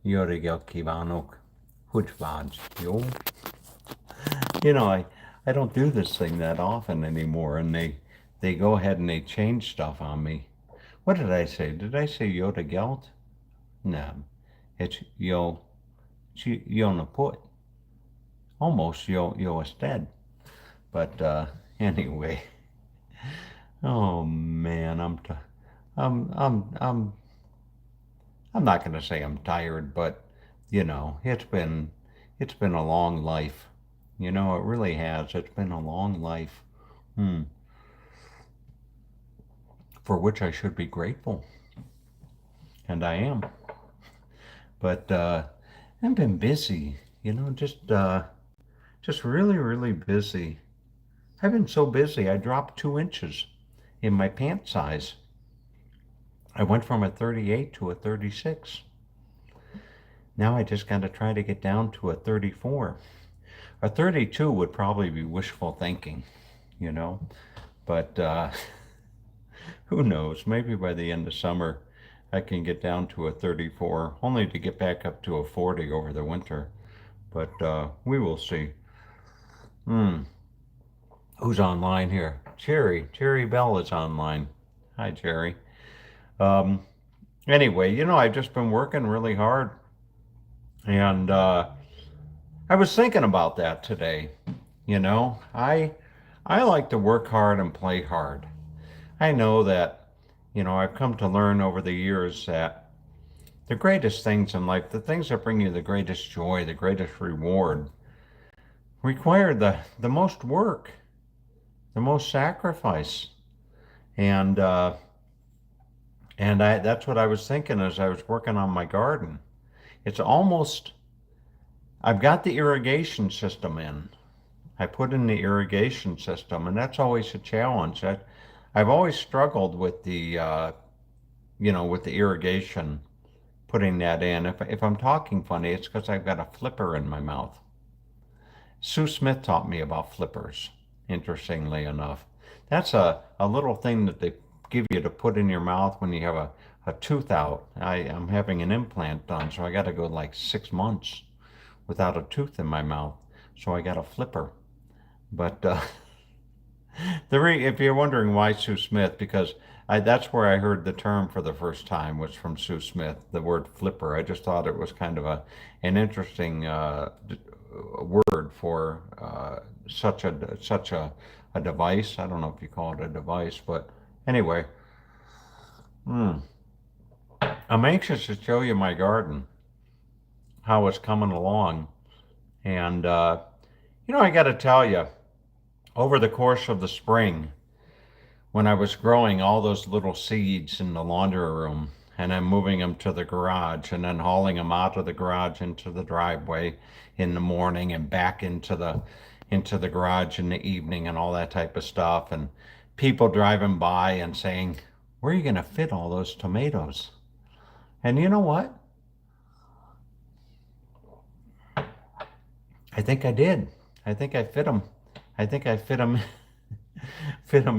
Jó reggelt kívánok. Hogy vagy? Jó? I don't do this thing that often anymore, and they go ahead and they change stuff on me. What did I say? Did I say Yoda Gelt? No. It's Yo Naput. Almost Yo Ested. But anyway. Oh man, I'm I'm I'm I'm not going to say I'm tired, but it's been a long life. It really has. It's been a long life. Hmm. For which I should be grateful, and I am. But I've been busy. Just really, really busy. I've been so busy. I dropped 2 inches in my pant size. I went from a 38 to a 36. Now I just got to try to get down to a 34. A 32 would probably be wishful thinking, you know, but who knows? Maybe by the end of summer I can get down to a 34, only to get back up to a 40 over the winter. But we will see. Hmm. Who's online here? Cherry Bell is online. Hi, Cherry. Um, anyway, I've just been working really hard, and I was thinking about that today. I like to work hard and play hard. I know that, I've come to learn over the years that the greatest things in life, the things that bring you the greatest joy, the greatest reward, require the most work, the most sacrifice. And that's what I was thinking as I was working on my garden. It's almost I've got the irrigation system in. I put in the irrigation system, and that's always a challenge. I've always struggled with the irrigation, putting that in. If I'm talking funny, it's because I've got a flipper in my mouth. Sue Smith taught me about flippers, interestingly enough. That's a little thing that they give you to put in your mouth when you have a tooth out. I'm having an implant done, so I got to go like 6 months without a tooth in my mouth. So I got a flipper. But if you're wondering why Sue Smith, because that's where I heard the term for the first time was from Sue Smith, the word flipper. I just thought it was kind of an interesting word for such a device. I don't know if you call it a device, but anyway, hmm, I'm anxious to show you my garden, how it's coming along, and I got to tell you, over the course of the spring, when I was growing all those little seeds in the laundry room and then moving them to the garage and then hauling them out of the garage into the driveway in the morning and back into the garage in the evening and all that type of stuff, and people driving by and saying, "Where are you going to fit all those tomatoes?" And you know what? I think I did. I think I fit them. I think I fit them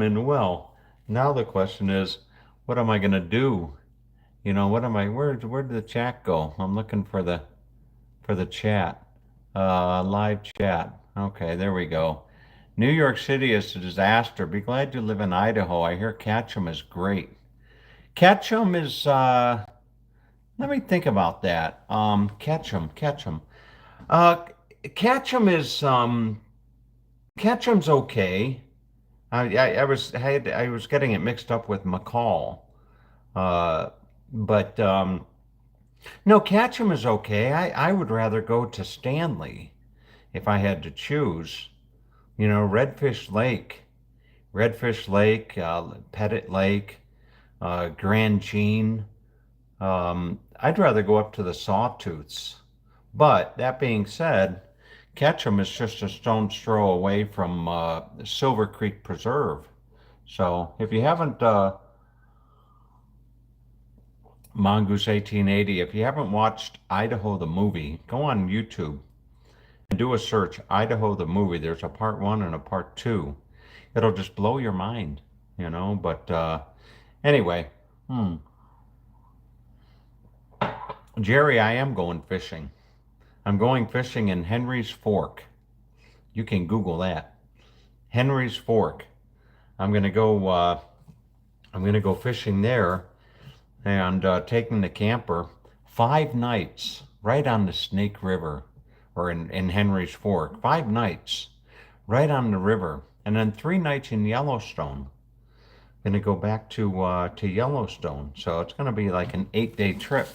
in well. Now the question is, what am I going to do? Where did the chat go? I'm looking for the chat. Live chat. Okay, there we go. New York City is a disaster. Be glad you live in Idaho. I hear Ketchum is great. Ketchum is let me think about that. Ketchum. Uh Ketchum is Ketchum's okay. I was getting it mixed up with McCall. Uh but No, Ketchum is okay. I would rather go to Stanley if I had to choose. Redfish Lake, Pettit Lake, Grand Jean. I'd rather go up to the Sawtooths. But that being said, Ketchum is just a stone's throw away from Silver Creek Preserve. So if you haven't, Mongoose 1880, if you haven't watched Idaho the movie, go on YouTube and do a search, Idaho the movie. There's a part one and a part two. It'll just blow your mind. But anyway, hmm. Jerry, I am going fishing. I'm going fishing in Henry's Fork. You can Google that. Henry's Fork. I'm gonna go. I'm gonna go fishing there and taking the camper 5 nights right on the Snake River, or in Henry's Fork. 5 nights right on the river, and then 3 nights in Yellowstone. Gonna go back to Yellowstone, so it's gonna be like an 8-day trip,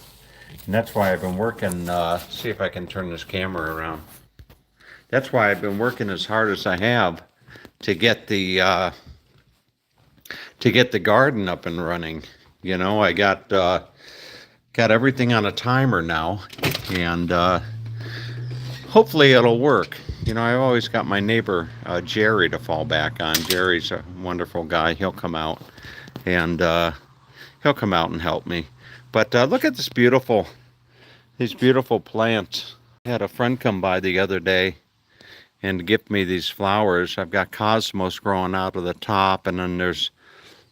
and that's why I've been working. See if I can turn this camera around. That's why I've been working as hard as I have to get the garden up and running. You know, I got everything on a timer now, and hopefully it'll work. You know, I've always got my neighbor Jerry to fall back on. Jerry's a wonderful guy. He'll come out and help me. But look at these beautiful plants. I had a friend come by the other day and gift me these flowers. I've got cosmos growing out of the top, and then there's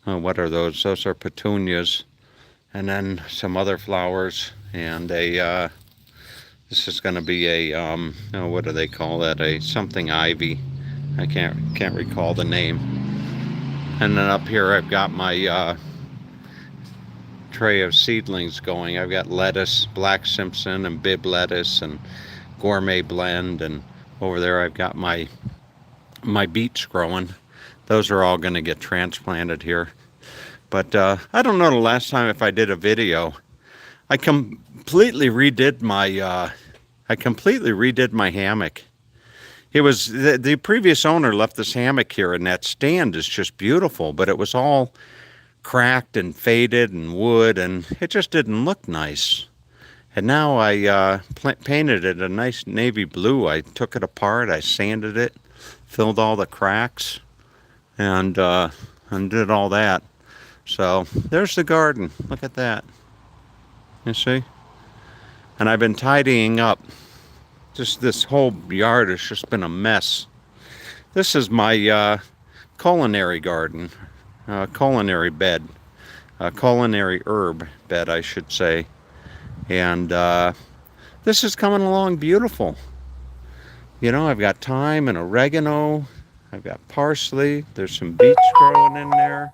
what are those? Those are petunias, and then some other flowers, and a this is going to be a oh, what do they call that? A something ivy. I can't recall the name. And then up here I've got my tray of seedlings going. I've got lettuce, Black Simpson and Bib lettuce and Gourmet Blend, and over there I've got my beets growing. Those are all going to get transplanted here. But I don't know the last time if I did a video. I completely redid my hammock. It was the previous owner left this hammock here, and that stand is just beautiful, but it was all cracked and faded and wood, and it just didn't look nice. And now I painted it a nice navy blue. I took it apart, I sanded it, filled all the cracks, and did all that. So there's the garden. Look at that. You see? And I've been tidying up. Just this whole yard has just been a mess. This is my culinary garden, culinary bed, culinary herb bed, I should say. And this is coming along beautiful. You know, I've got thyme and oregano. I've got parsley. There's some beets growing in there.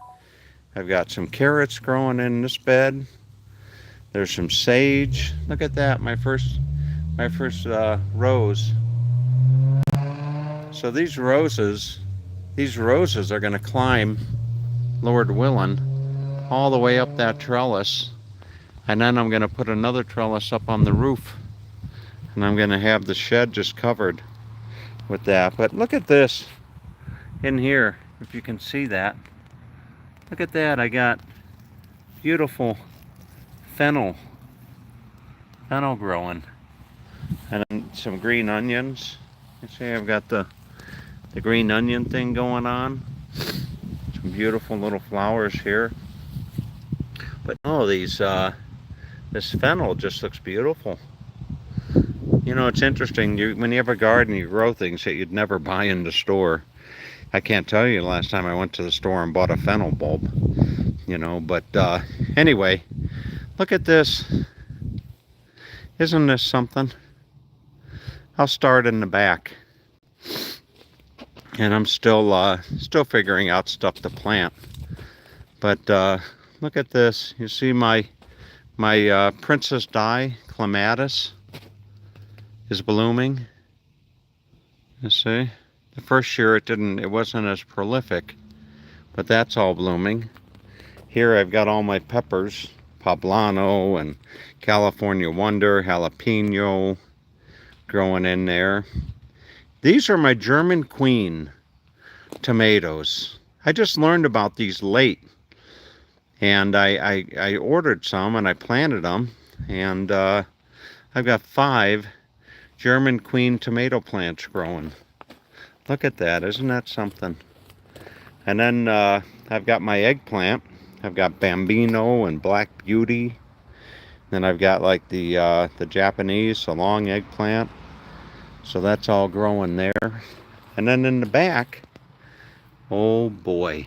I've got some carrots growing in this bed. There's some sage. Look at that, my first rose. So these roses are going to climb, Lord willing, all the way up that trellis. And then I'm going to put another trellis up on the roof. And I'm going to have the shed just covered with that. But look at this in here, if you can see that. Look at that. I got beautiful fennel growing. And then some green onions. You see I've got the green onion thing going on. Some beautiful little flowers here. But oh, these this fennel just looks beautiful. You know, it's interesting. When you have a garden, you grow things that you'd never buy in the store. I can't tell you the last time I went to the store and bought a fennel bulb. You know, but anyway, look at this. Isn't this something? I'll start in the back. And I'm still figuring out stuff to plant. But look at this. You see my Princess Di clematis is blooming. You see? The first year it wasn't as prolific, but that's all blooming. Here I've got all my peppers, poblano and California Wonder, jalapeno growing in there. These are my German Queen tomatoes. I just learned about these late, and I ordered some and I planted them, and I've got 5 German Queen tomato plants growing. Look at that, isn't that something? And then I've got my eggplant. I've got Bambino and Black Beauty. Then I've got like the Japanese, the long eggplant. So that's all growing there. And then in the back, oh boy,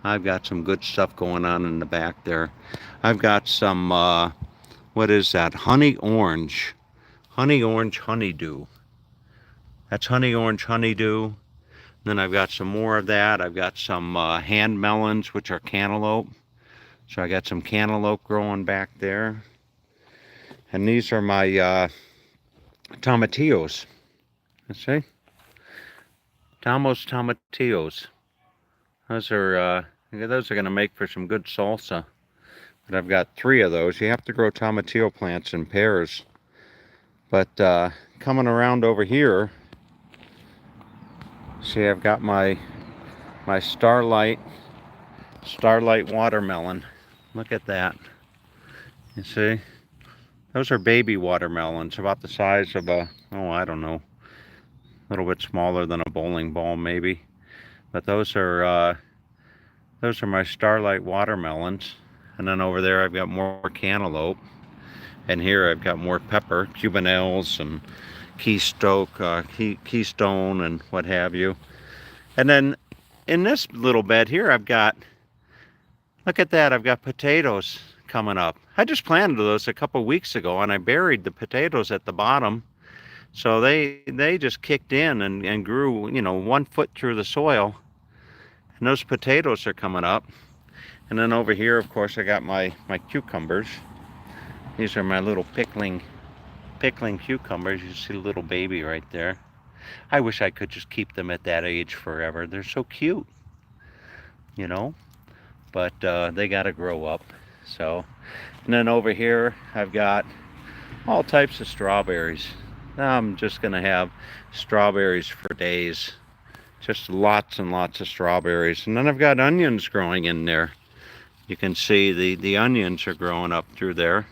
I've got some good stuff going on in the back there. I've got some, what is that? Honey orange. Honey orange honeydew. That's honey orange honeydew. Then I've got some more of that. I've got some hand melons, which are cantaloupe. So I got some cantaloupe growing back there. And these are my tomatillos. Let's see. Tomatillos. Those are going to make for some good salsa. But I've got 3 of those. You have to grow tomatillo plants in pairs. But coming around over here, see, I've got my Starlight watermelon. Look at that. You see? Those are baby watermelons, about the size of a, oh, I don't know, a little bit smaller than a bowling ball maybe. But those are my Starlight watermelons. And then over there I've got more cantaloupe. And here I've got more pepper, Cubanelles and Keystone and what have you. And then in this little bed here I've got, look at that, I've got potatoes coming up. I just planted those a couple weeks ago and I buried the potatoes at the bottom. So they just kicked in and grew, you know, 1 foot through the soil. And those potatoes are coming up. And then over here, of course, I got my cucumbers. These are my little pickling cucumbers. You see the little baby right there. I wish I could just keep them at that age forever. They're so cute, you know. But they got to grow up. So, and then over here, I've got all types of strawberries. I'm just gonna have strawberries for days. Just lots and lots of strawberries. And then I've got onions growing in there. You can see the onions are growing up through there.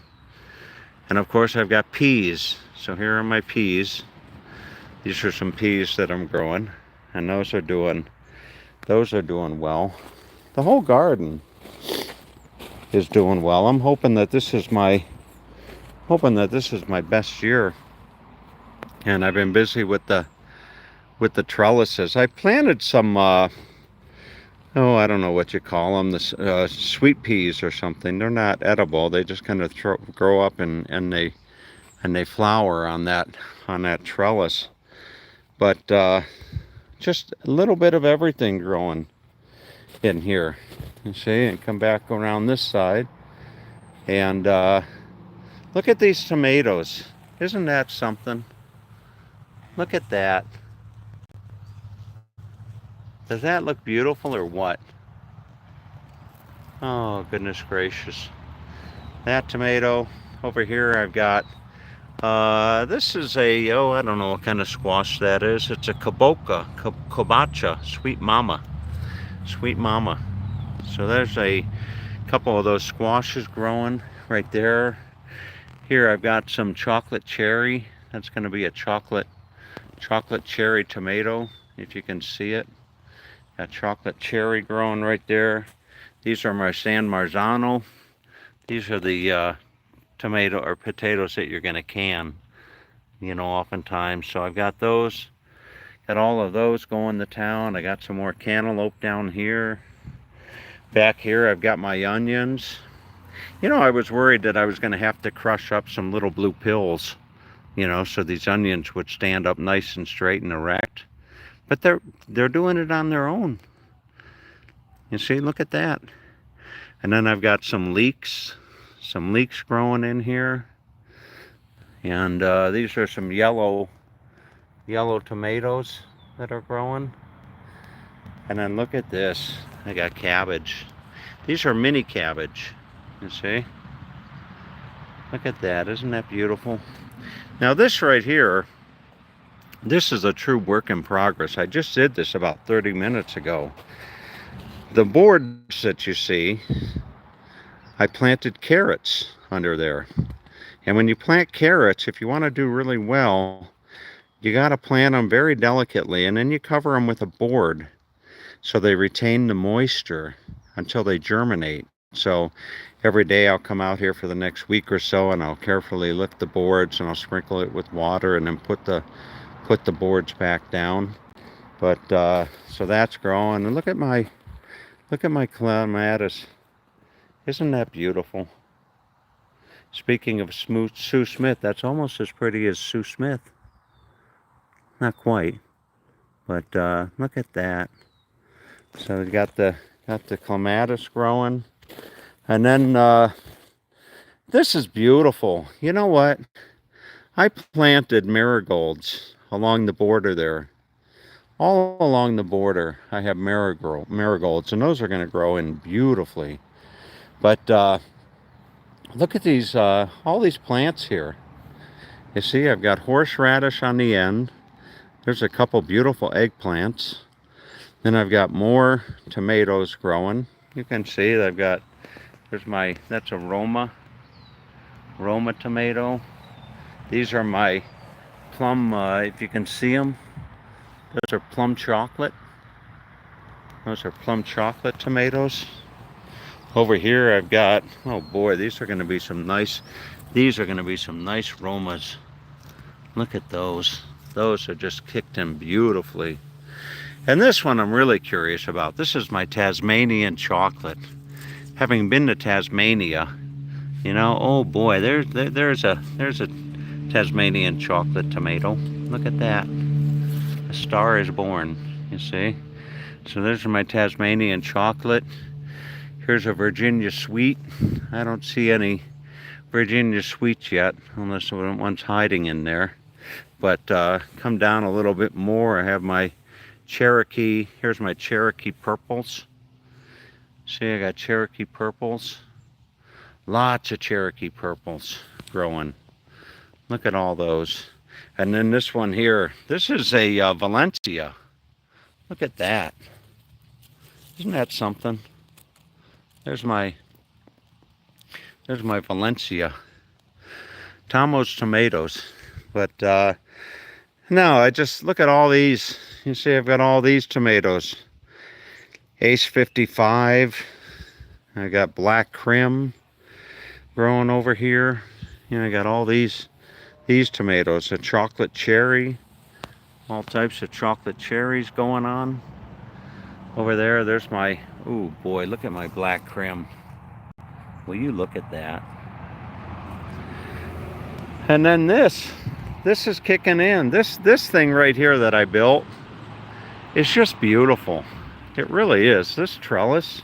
And of course I've got peas. So here are my peas. These are some peas that I'm growing. And those are doing well. The whole garden is doing well. I'm hoping that this is my best year. And I've been busy with the trellises. I planted some I don't know what you call them, the sweet peas or something. They're not edible. They just kind of grow up and they flower on that trellis. But just a little bit of everything growing in here. You see, and come back around this side. And look at these tomatoes. Isn't that something? Look at that. Does that look beautiful or what? Oh, goodness gracious. That tomato. Over here I've got, this is a, I don't know what kind of squash that is. It's a kabocha, sweet mama. Sweet mama. So there's a couple of those squashes growing right there. Here I've got some chocolate cherry. That's going to be a chocolate cherry tomato, if you can see it. Got chocolate cherry growing right there. These are my San Marzano. These are the tomato or potatoes that you're going to can, you know, oftentimes. So I've got those. Got all of those going to town. I got some more cantaloupe down here. Back here I've got my onions. You know, I was worried that I was going to have to crush up some little blue pills, you know, so these onions would stand up nice and straight and erect. But they're doing it on their own. You see, look at that. And then I've got some leeks growing in here. And these are some yellow tomatoes that are growing. And then look at this. I got cabbage. These are mini cabbage. You see? Look at that. Isn't that beautiful? Now this right here, this is a true work in progress. I just did this about 30 minutes ago. The boards that you see, I planted carrots under there. And when you plant carrots, if you want to do really well, you got to plant them very delicately, and then you cover them with a board so they retain the moisture until they germinate. So every day I'll come out here for the next week or so, and I'll carefully lift the boards and I'll sprinkle it with water and then put the boards back down. But so that's growing. And look at my clematis. Isn't that beautiful? Speaking of Sue Smith, that's almost as pretty as Sue Smith. Not quite, but look at that. So we got the clematis growing, and then this is beautiful. You know what? I planted marigolds along the border there. All along the border, I have marigolds, and those are going to grow in beautifully. But look at these, all these plants here. You see, I've got horseradish on the end. There's a couple beautiful eggplants. Then I've got more tomatoes growing. You can see that I've got, that's a Roma tomato. These are my plum, if you can see them. Those are plum chocolate. Those are plum chocolate tomatoes. Over here I've got, oh boy, these are going to be some nice Romas. Look at those. Those are just kicked in beautifully. And this one I'm really curious about. This is my Tasmanian chocolate. Having been to Tasmania, you know, oh boy, there's a Tasmanian chocolate tomato. Look at that. A star is born, you see. So there's my Tasmanian chocolate. Here's a Virginia sweet. I don't see any Virginia sweets yet, unless one's hiding in there. But come down a little bit more. I have my Cherokee. Here's my Cherokee purples. See, I got Cherokee purples. Lots of Cherokee purples growing. Look at all those. And then this one here. This is a Valencia. Look at that. Isn't that something? There's my Valencia. Tomo's tomatoes. But no, I just look at all these. You see I've got all these tomatoes. Ace 55. I got Black Krim growing over here. You know, I got all these tomatoes. A chocolate cherry. All types of chocolate cherries going on. Over there, there's my, oh boy, look at my Black Krim. Will you look at that? And then this is kicking in. This thing right here that I built is just beautiful. It really is. This trellis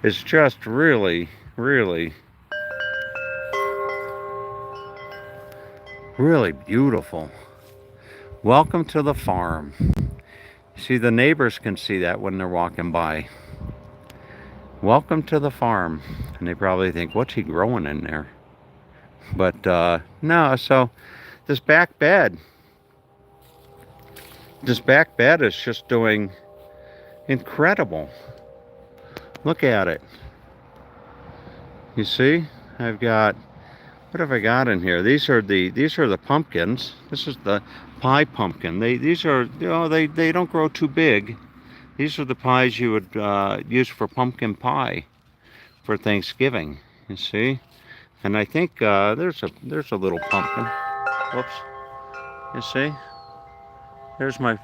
is just really, really, really beautiful. Welcome to the farm. See, the neighbors can see that when they're walking by. Welcome to the farm. And they probably think, what's he growing in there? But no, so this back bed is just doing incredible. Look at it. You see, I've got, what have I got in here? These are the pumpkins. This is the pie pumpkin. These are, you know, they don't grow too big. These are the pies you would use for pumpkin pie for Thanksgiving. You see, and I think there's a little pumpkin. Whoops. You see, there's my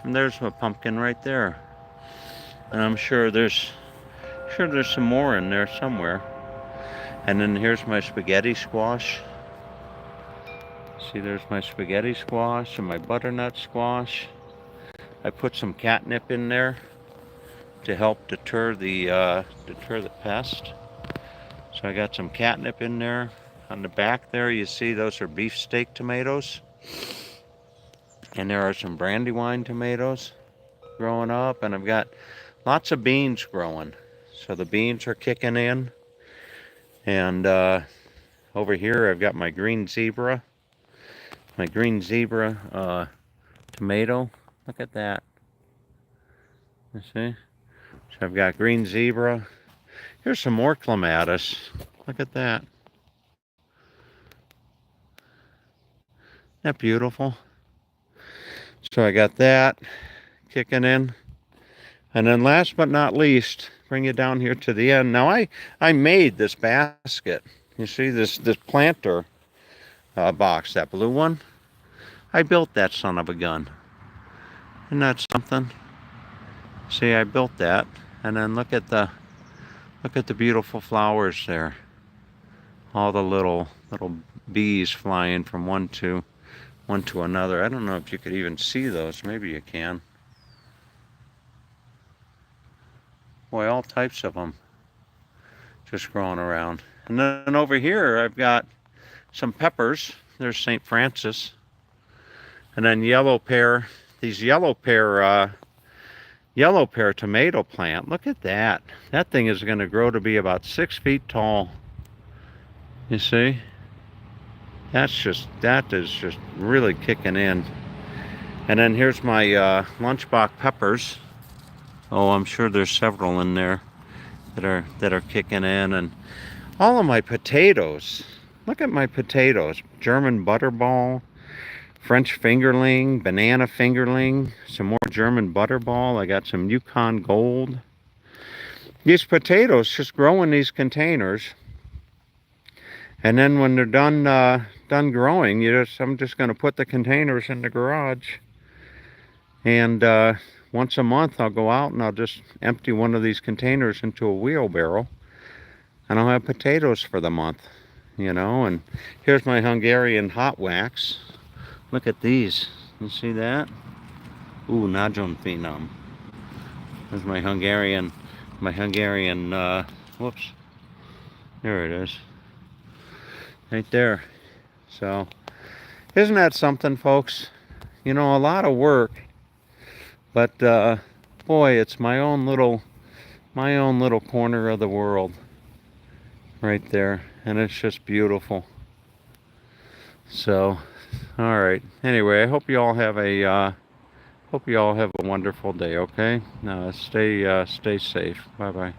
pumpkin right there, and I'm sure there's some more in there somewhere. And then here's my spaghetti squash. See, there's my spaghetti squash and my butternut squash. I put some catnip in there to help deter the pest. So I got some catnip in there. On the back there, you see those are beefsteak tomatoes. And there are some brandywine tomatoes growing up. And I've got lots of beans growing. So the beans are kicking in. And over here I've got my green zebra. My green zebra tomato. Look at that. You see? So I've got green zebra. Here's some more clematis. Look at that. Isn't that beautiful? So I got that kicking in. And then last but not least, bring you down here to the end. Now I made this basket. You see this planter box, that blue one? I built that son of a gun. Isn't that something? See, I built that. And then look at the beautiful flowers there. all the little bees flying from one to another. I don't know if you could even see those. Maybe you can. Boy, all types of them just growing around. And then over here I've got some peppers. There's St. Francis. And then yellow pear. These yellow pear tomato plant. Look at that. That thing is going to grow to be about 6 feet tall. You see? That is just really kicking in. And then here's my lunchbox peppers. Oh, I'm sure there's several in there that are kicking in. And all of my potatoes. Look at my potatoes. German butterball, French fingerling, banana fingerling, some more German butterball. I got some Yukon Gold. These potatoes just grow in these containers. And then when they're done growing, I'm just going to put the containers in the garage. And once a month I'll go out and I'll just empty one of these containers into a wheelbarrow. And I'll have potatoes for the month, you know. And here's my Hungarian hot wax. Look at these. You see that? Ooh, Nagyon Finom. There's my Hungarian, whoops. There it is. Right there. So, isn't that something, folks? You know, a lot of work. But, boy, it's my own little corner of the world. Right there. And it's just beautiful. So, all right. Anyway, I hope you all have a wonderful day, okay? Stay safe. Bye-bye.